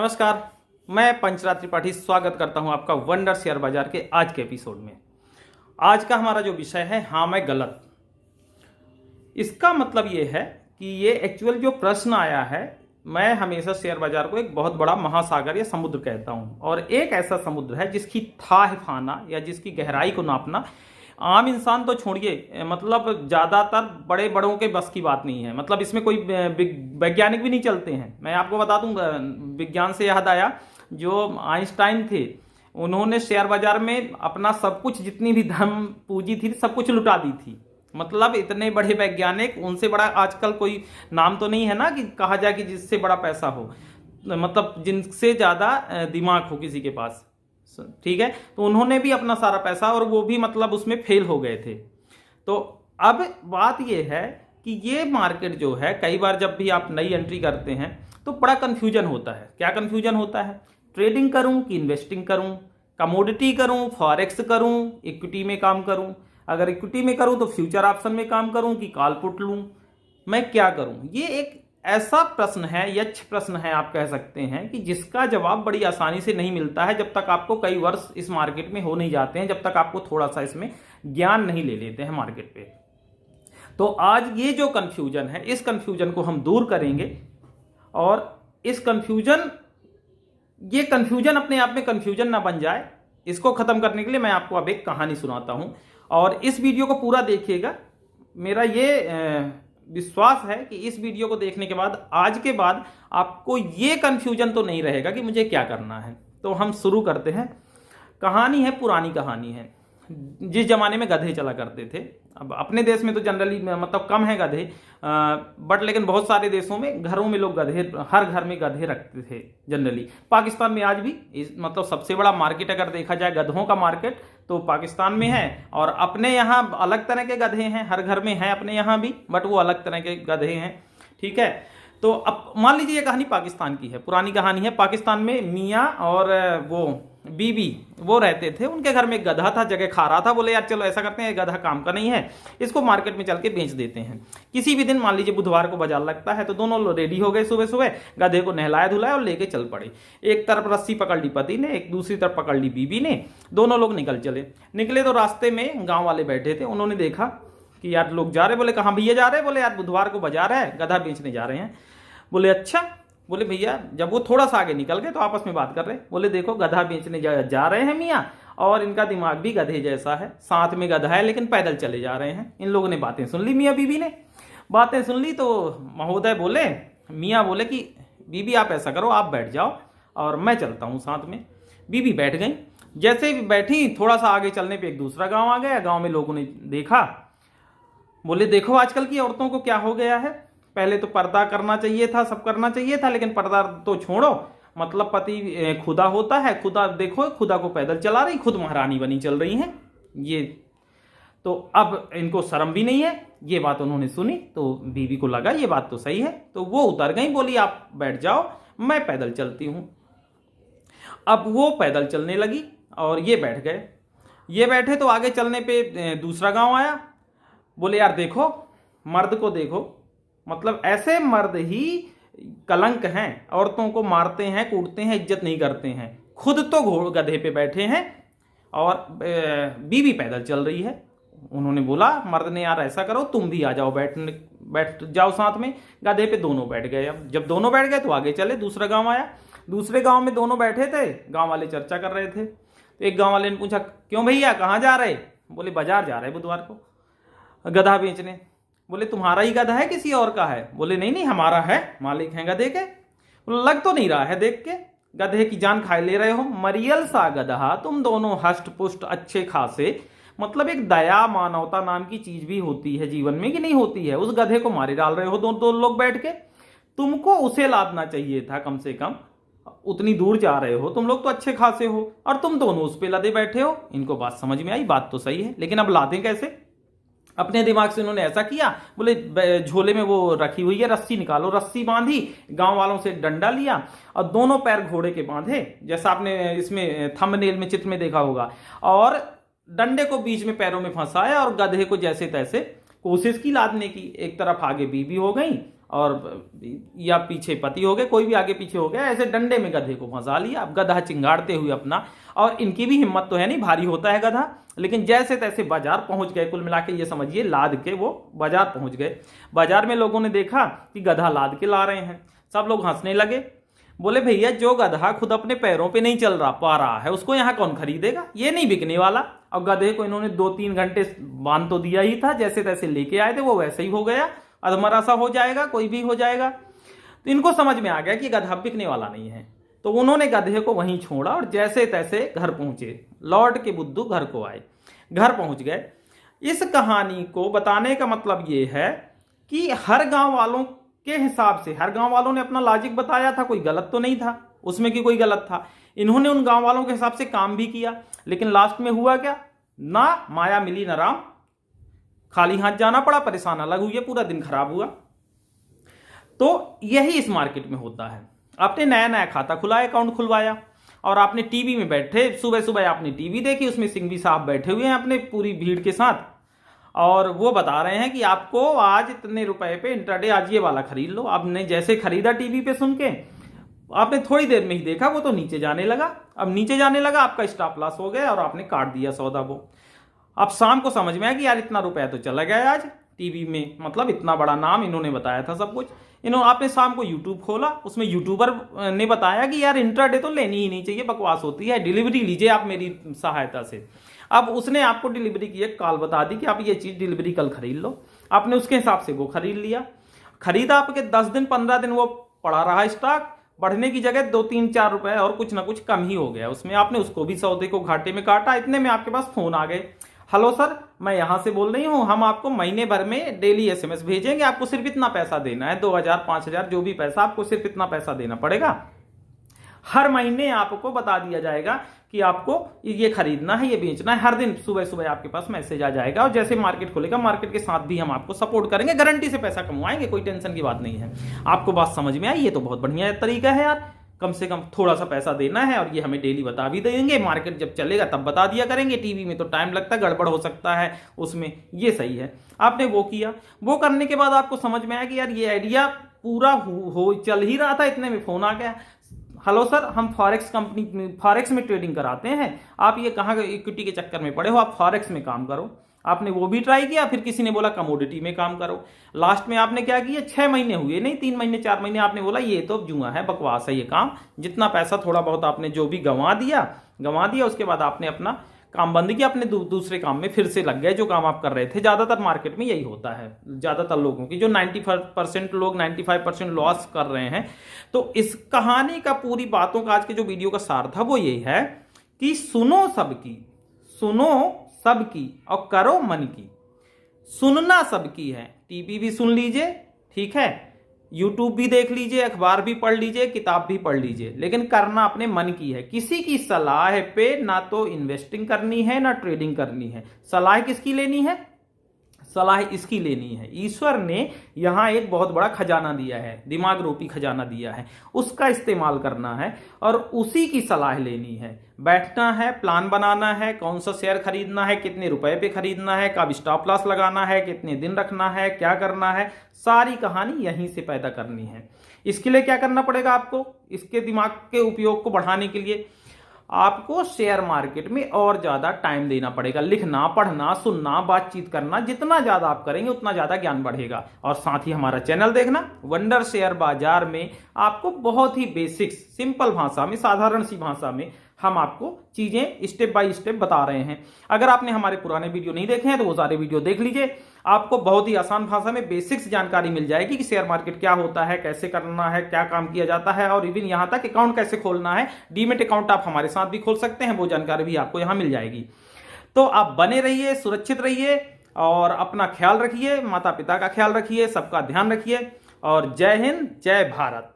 नमस्कार, मैं पंचराज त्रिपाठी स्वागत करता हूं आपका वंडर शेयर बाजार के आज के एपिसोड में। आज का हमारा जो विषय है, हाँ मैं गलत। इसका मतलब ये है कि ये एक्चुअल जो प्रश्न आया है, मैं हमेशा शेयर बाजार को एक बहुत बड़ा महासागर या समुद्र कहता हूं, और एक ऐसा समुद्र है जिसकी थाह पाना या जिसकी गहराई को नापना आम इंसान तो छोड़िए, मतलब ज़्यादातर बड़े बड़ों के बस की बात नहीं है। मतलब इसमें कोई वैज्ञानिक भी नहीं चलते हैं। मैं आपको बता दूं, विज्ञान से याद आया, जो आइंस्टाइन थे उन्होंने शेयर बाजार में अपना सब कुछ, जितनी भी धन पूंजी थी, सब कुछ लुटा दी थी। मतलब इतने बड़े वैज्ञानिक, उनसे बड़ा आजकल कोई नाम तो नहीं है ना कि कहा जाए कि जिससे बड़ा पैसा हो, मतलब जिनसे ज़्यादा दिमाग हो किसी के पास, ठीक है। तो उन्होंने भी अपना सारा पैसा, और वो भी मतलब उसमें फेल हो गए थे। तो अब बात ये है कि ये मार्केट जो है, कई बार जब भी आप नई एंट्री करते हैं तो बड़ा कंफ्यूजन होता है। क्या कंफ्यूजन होता है? ट्रेडिंग करूं कि इन्वेस्टिंग करूं, कमोडिटी करूं, फॉरेक्स करूं, इक्विटी में काम करूं। अगर इक्विटी में करूं तो फ्यूचर ऑप्शन में काम करूं कि कॉल पुट लूं, मैं क्या करूं? ये एक ऐसा प्रश्न है, यक्ष प्रश्न है आप कह सकते हैं, कि जिसका जवाब बड़ी आसानी से नहीं मिलता है जब तक आपको कई वर्ष इस मार्केट में हो नहीं जाते हैं, जब तक आपको थोड़ा सा इसमें ज्ञान नहीं ले लेते हैं मार्केट पे। तो आज ये जो कंफ्यूजन है, इस कंफ्यूजन को हम दूर करेंगे, और इस ये कंफ्यूजन अपने आप में कंफ्यूजन ना बन जाए, इसको खत्म करने के लिए मैं आपको अब एक कहानी सुनाता हूं, और इस वीडियो को पूरा देखिएगा। मेरा ये विश्वास है कि इस वीडियो को देखने के बाद, आज के बाद, आपको ये कंफ्यूजन तो नहीं रहेगा कि मुझे क्या करना है। तो हम शुरू करते हैं। कहानी है, पुरानी कहानी है। जिस जमाने में गधे चला करते थे, अब अपने देश में तो जनरली मतलब कम है गधे, बट लेकिन बहुत सारे देशों में घरों में लोग गधे, हर घर में गधे रखते थे जनरली। पाकिस्तान में आज भी मतलब सबसे बड़ा मार्केट अगर देखा जाए गधों का मार्केट, तो पाकिस्तान में है। और अपने यहाँ अलग तरह के गधे हैं, हर घर में हैं अपने यहाँ भी, बट वो अलग तरह के गधे हैं, ठीक है। तो अब मान लीजिए ये कहानी पाकिस्तान की है, पुरानी कहानी है। पाकिस्तान में मियाँ और वो बीबी वो रहते थे। उनके घर में एक गधा था, जगह खा रहा था। बोले यार चलो ऐसा करते हैं, गधा काम का नहीं है, इसको मार्केट में चल के बेच देते हैं। किसी भी दिन, मान लीजिए बुधवार को बाजार लगता है, तो दोनों लोग रेडी हो गए सुबह सुबह, गधे को नहलाया धुलाया और लेके चल पड़े। एक तरफ रस्सी पकड़ ली पति ने, एक दूसरी तरफ पकड़ ली बीबी ने। दोनों लोग निकले तो रास्ते में गाँव वाले बैठे थे। उन्होंने देखा कि यार लोग जा रहे। बोले कहाँ भैया जा रहे? बोले यार बुधवार को बाजार है, गधा बेचने जा रहे हैं। बोले अच्छा। बोले भैया, जब वो थोड़ा सा आगे निकल गए तो आपस में बात कर रहे। बोले देखो गधा बेचने जा रहे हैं मियाँ, और इनका दिमाग भी गधे जैसा है, साथ में गधा है लेकिन पैदल चले जा रहे हैं। इन लोगों ने बातें सुन ली, मियाँ बीबी ने बातें सुन ली। तो महोदय बोले, मियाँ बोले कि बीबी आप ऐसा करो, आप बैठ जाओ और मैं चलता हूँ साथ में। बीबी बैठ गई। जैसे बैठी, थोड़ा सा आगे चलने पर एक दूसरा गाँव आ गया। गाँव में लोगों ने देखा, बोले देखो आजकल की औरतों को क्या हो गया है। पहले तो पर्दा करना चाहिए था, सब करना चाहिए था, लेकिन पर्दा तो छोड़ो, मतलब पति खुदा होता है, खुदा देखो, खुदा को पैदल चला रही, खुद महारानी बनी चल रही हैं ये। तो अब इनको शर्म भी नहीं है। ये बात उन्होंने सुनी तो बीवी को लगा ये बात तो सही है, तो वो उतर गई। बोली आप बैठ जाओ, मैं पैदल चलती हूँ। अब वो पैदल चलने लगी और ये बैठ गए। ये बैठे तो आगे चलने पे दूसरा गाँव आया। बोले यार देखो, मर्द को देखो, मतलब ऐसे मर्द ही कलंक हैं, औरतों को मारते हैं, कूटते हैं, इज्जत नहीं करते हैं। खुद तो गधे पे बैठे हैं और बीवी पैदल चल रही है। उन्होंने बोला मर्द ने, यार ऐसा करो तुम भी आ जाओ, बैठ जाओ साथ में। गधे पे दोनों बैठ गए। अब जब दोनों बैठ गए तो आगे चले, दूसरा गांव आया। दूसरे गांव में दोनों बैठे थे, गांव वाले चर्चा कर रहे थे। तो एक गांव वाले ने पूछा, क्यों भैया कहाँ जा रहे? बोले बाजार जा रहे बुधवार को गधा बेचने। बोले तुम्हारा ही गधा है किसी और का है? बोले नहीं नहीं हमारा है, मालिक हैं गधे के। बोले लग तो नहीं रहा है देख के, गधे की जान खाए ले रहे हो। मरियल सा गधा, तुम दोनों हष्ट पुष्ट अच्छे खासे, मतलब एक दया मानवता नाम की चीज भी होती है जीवन में कि नहीं होती है? उस गधे को मारे डाल रहे हो दो लोग बैठ के। तुमको उसे लादना चाहिए था कम से कम, उतनी दूर जा रहे हो, तुम लोग तो अच्छे खासे हो, और तुम दोनों उस पे लदे बैठे हो। इनको बात समझ में आई, बात तो सही है, लेकिन अब लादें कैसे? अपने दिमाग से उन्होंने ऐसा किया। बोले झोले में वो रखी हुई है, रस्सी निकालो। रस्सी बांधी, गांव वालों से डंडा लिया और दोनों पैर घोड़े के बांधे, जैसा आपने इसमें थंबनेल में चित्र में देखा होगा, और डंडे को बीच में पैरों में फंसाया और गधे को जैसे तैसे कोशिश की लादने की। एक तरफ आगे बीबी हो गई और या पीछे पति हो गए, कोई भी आगे पीछे हो गया, ऐसे डंडे में गधे को फंसा लिया। अब गधा चिंगाड़ते हुए अपना, और इनकी भी हिम्मत तो है नहीं, भारी होता है गधा, लेकिन जैसे तैसे बाजार पहुंच गए। कुल मिला के ये समझिए लाद के वो बाजार पहुंच गए। बाजार में लोगों ने देखा कि गधा लाद के ला रहे हैं, सब लोग हंसने लगे। बोले भैया जो गधा खुद अपने पैरों पे नहीं चल पा रहा है उसको यहाँ कौन खरीदेगा, ये नहीं बिकने वाला। और गधे को इन्होंने 2-3 घंटे बांध तो दिया ही था, जैसे तैसे लेके आए थे, वो वैसे ही हो गया, अधमरा सा हो जाएगा, कोई भी हो जाएगा। तो इनको समझ में आ गया कि गधा बिकने वाला नहीं है, तो उन्होंने गधे को वहीं छोड़ा और जैसे तैसे घर पहुंचे। लौट के बुद्धू घर को आए, घर पहुंच गए। इस कहानी को बताने का मतलब ये है कि हर गांव वालों के हिसाब से, हर गांव वालों ने अपना लॉजिक बताया था, कोई गलत तो नहीं था उसमें कि कोई गलत था। इन्होंने उन गांव वालों के हिसाब से काम भी किया, लेकिन लास्ट में हुआ क्या, ना माया मिली ना राम, खाली हाथ जाना पड़ा, परेशान अलग हुई, पूरा दिन खराब हुआ। तो यही इस मार्केट में होता है। आपने नया नया खाता खुलाया, अकाउंट खुलवाया, और आपने टीवी में बैठे, सुबह सुबह आपने टीवी देखी, उसमें सिंघवी साहब बैठे हुए हैं अपने पूरी भीड़ के साथ, और वो बता रहे हैं कि आपको आज इतने रुपए पे इंट्राडे आज ये वाला खरीद लो। आपने जैसे खरीदा टीवी पे सुन के, आपने थोड़ी देर में ही देखा वो तो नीचे जाने लगा। अब नीचे जाने लगा, आपका स्टॉप लॉस हो गया और आपने काट दिया सौदा वो। अब शाम को समझ में आया कि यार इतना रुपया तो चला गया आज टीवी में, मतलब इतना बड़ा नाम इन्होंने बताया था सब कुछ। आपने शाम को यूट्यूब खोला, उसमें यूट्यूबर ने बताया कि यार इंट्राडे तो लेनी ही नहीं चाहिए, बकवास होती है, डिलीवरी लीजिए आप मेरी सहायता से। अब उसने आपको डिलीवरी की एक कॉल बता दी कि आप ये चीज डिलीवरी कल खरीद लो। आपने उसके हिसाब से वो खरीद लिया, खरीदा, आपके 10 दिन 15 दिन वो पड़ा रहा स्टॉक, बढ़ने की जगह 2-3-4 रुपए और कुछ ना कुछ कम ही हो गया उसमें। आपने उसको भी सौदे को घाटे में काटा। इतने में आपके पास फोन आ गए, हेलो सर मैं यहां से बोल रही हूं, हम आपको महीने भर में डेली SMS भेजेंगे, आपको सिर्फ इतना पैसा देना है, 2000 5000 जो भी पैसा, आपको सिर्फ इतना पैसा देना पड़ेगा। हर महीने आपको बता दिया जाएगा कि आपको ये खरीदना है, ये बेचना है। हर दिन सुबह सुबह आपके पास मैसेज आ जाएगा, और जैसे मार्केट खुलेगा मार्केट के साथ भी हम आपको सपोर्ट करेंगे, गारंटी से पैसा कमवाएंगे, कोई टेंशन की बात नहीं है। आपको बात समझ में आई? ये तो बहुत बढ़िया तरीका है यार, कम से कम थोड़ा सा पैसा देना है और ये हमें डेली बता भी देंगे, मार्केट जब चलेगा तब बता दिया करेंगे। टीवी में तो टाइम लगता है, गड़बड़ हो सकता है उसमें, ये सही है। आपने वो किया, वो करने के बाद आपको समझ में आया कि यार ये आइडिया पूरा हो चल ही रहा था, इतने में फोन आ गया, हेलो सर हम फॉरेक्स में ट्रेडिंग कराते हैं, आप ये कहाँ इक्विटी के चक्कर में पड़े हो, आप फॉरेक्स में काम करो। आपने वो भी ट्राई किया, फिर किसी ने बोला कमोडिटी में काम करो। लास्ट में आपने क्या किया, 6 महीने हुए नहीं, 3 महीने 4 महीने, आपने बोला ये तो जुआ है, बकवास है ये काम। जितना पैसा थोड़ा बहुत आपने जो भी गंवा दिया, उसके बाद आपने अपना काम बंद किया, अपने दूसरे काम में फिर से लग गए जो काम आप कर रहे थे। ज्यादातर मार्केट में यही होता है, ज्यादातर लोगों की, जो 95% लोग 95% लॉस कर रहे हैं। तो इस कहानी का, पूरी बातों का, आज के जो वीडियो का सार था वो यही है कि सुनो सबकी और करो मन की। सुनना सबकी है, टीवी भी सुन लीजिए, ठीक है, यूट्यूब भी देख लीजिए, अखबार भी पढ़ लीजिए, किताब भी पढ़ लीजिए, लेकिन करना अपने मन की है। किसी की सलाह पे ना तो इन्वेस्टिंग करनी है ना ट्रेडिंग करनी है। सलाह किसकी लेनी है? सलाह इसकी लेनी है, ईश्वर ने यहां एक बहुत बड़ा खजाना दिया है, दिमाग रूपी खजाना दिया है, उसका इस्तेमाल करना है और उसी की सलाह लेनी है। बैठना है, प्लान बनाना है, कौन सा शेयर खरीदना है, कितने रुपए पे खरीदना है, कब स्टॉप लॉस लगाना है, कितने दिन रखना है, क्या करना है, सारी कहानी यहीं से पैदा करनी है। इसके लिए क्या करना पड़ेगा आपको? इसके दिमाग के उपयोग को बढ़ाने के लिए आपको शेयर मार्केट में और ज्यादा टाइम देना पड़ेगा। लिखना, पढ़ना, सुनना, बातचीत करना, जितना ज्यादा आप करेंगे उतना ज्यादा ज्ञान बढ़ेगा। और साथ ही हमारा चैनल देखना, वंडर शेयर बाजार में आपको बहुत ही बेसिक्स, सिंपल भाषा में, साधारण सी भाषा में हम आपको चीजें स्टेप बाय स्टेप बता रहे हैं। अगर आपने हमारे पुराने वीडियो नहीं देखे हैं तो वो सारे वीडियो देख लीजिए, आपको बहुत ही आसान भाषा में बेसिक्स जानकारी मिल जाएगी कि शेयर मार्केट क्या होता है, कैसे करना है, क्या काम किया जाता है, और इवन यहां तक अकाउंट कैसे खोलना है। डीमेट अकाउंट आप हमारे साथ भी खोल सकते हैं, वो जानकारी भी आपको यहां मिल जाएगी। तो आप बने रहिए, सुरक्षित रहिए और अपना ख्याल रखिए, माता पिता का ख्याल रखिए, सबका ध्यान रखिए, और जय हिंद, जय भारत।